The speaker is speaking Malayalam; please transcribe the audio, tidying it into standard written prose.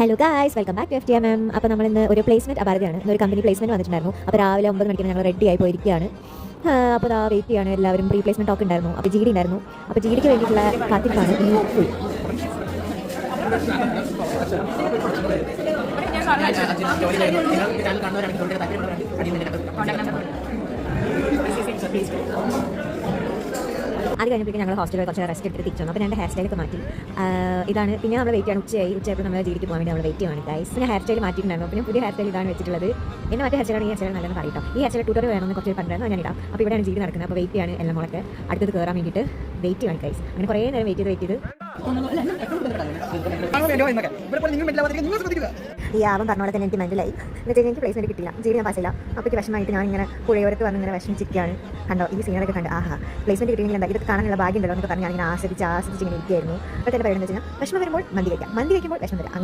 Hello guys, welcome back to FTMM. അപ്പോൾ നമ്മൾ ഇന്ന് ഒരു പ്ലേസ്മെൻറ്റ് അപാരതയാണ്. ഇന്നൊരു കമ്പനി പ്ലേസ്മെൻറ്റ് വന്നിട്ടുണ്ടായിരുന്നു. അപ്പോൾ രാവിലെ 9 മണിക്ക് ഞങ്ങൾ റെഡി ആയി പോയിരിക്കുകയാണ്. അപ്പോൾ അതാ വെയിറ്റ് ചെയ്യാണ് എല്ലാവരും. പ്രീ പ്ലേസ്മെൻറ്റ് ടോക്ക് ഉണ്ടായിരുന്നു. അപ്പോൾ GD ഉണ്ടായിരുന്നു. അപ്പോൾ GDക്ക് വേണ്ടിയിട്ടുള്ള കാത്തിരിപ്പാണ് ഈ ഫുൾ. അത് കഴിഞ്ഞപ്പോഴേക്കും ഞങ്ങൾ ഹോസ്റ്റലിൽ കുറച്ച് റെസ്റ്റ് എടുത്ത് തിരിച്ചു. അപ്പോൾ ഞാൻ ഹെയർ സ്റ്റൈലൊക്കെ മാറ്റി. ഇതാണ്. പിന്നെ നമ്മൾ വെയിറ്റ് ചെയ്യണം. ഉച്ചയായപ്പോൾ നമ്മൾ GDക്ക് പോകാൻ വേണ്ടി നമ്മൾ വെയിറ്റ് ചെയ്യുകയാണ് ഗൈസ്. ഞാൻ ഹെയർ സ്റ്റൈൽ മാറ്റിയിട്ടുണ്ടായിരുന്നു. പിന്നെ പുതിയ ഹെയർ സ്റ്റൈൽ ഇതാണ് വെച്ചിട്ടുള്ളത്. എന്നെ മറ്റേ ഹെയർ സ്റ്റൈലാണ്. ഈ ഹെയർ സ്റ്റൈൽ നല്ലതെന്ന് പറയട്ടോ. ഈ ഹെയർ സ്റ്റൈൽ ട്യൂട്ടർ വേണമെന്ന് കുറച്ച് പറഞ്ഞിരുന്നു. ഞാൻ ഇടാം. അപ്പോൾ ഇവിടെയാണ് GD നടക്കുന്നത്. അപ്പോൾ വെയിറ്റ് ചെയ്യാണ് എല്ലാം മുളക്ക് അടുത്തത് കയറാൻ വേണ്ടിയിട്ട് വെയിറ്റ് ചെയ്യണം ഗൈസ്. അങ്ങനെ കുറേ നേരം വെയിറ്റ് ചെയ്ത് ഈ ആവം പറഞ്ഞ പോലെ തന്നെ എനിക്ക് മനസ്സിലായി. എന്ന് വെച്ചാൽ എനിക്ക് പ്ലേസ്മെൻറ്റ് കിട്ടില്ല. GD ഞാൻ പാസില്ല. അപ്പോൾ വിഷമമായിട്ട് ഞാൻ ഇങ്ങനെ പുഴയോരത്ത് വന്ന് ഇങ്ങനെ വിഷമിച്ചിരിക്കുകയാണ്. കണ്ടോ ഈ സീനൊക്കെ കണ്ട് ആഹാ പ്ലേസ്മെൻറ്റ് കിട്ടിയെങ്കിൽ എന്താ ഇതൊക്കെ കാണാനുള്ള ഭാഗ്യം ഉണ്ടല്ലോ എന്നൊക്കെ പറഞ്ഞ് ഞാൻ ഇങ്ങനെ ആസ്വദിച്ച് ഇങ്ങനെ ഇരിക്കുകയായിരുന്നു. അപ്പോൾ തന്നെ പറയുന്നത് വെച്ചാൽ വിഷമം വരുമ്പോൾ മന്തി വയ്ക്കാം, മന്തി വയ്ക്കുമ്പോൾ വിഷമം വരാം. അങ്ങനെ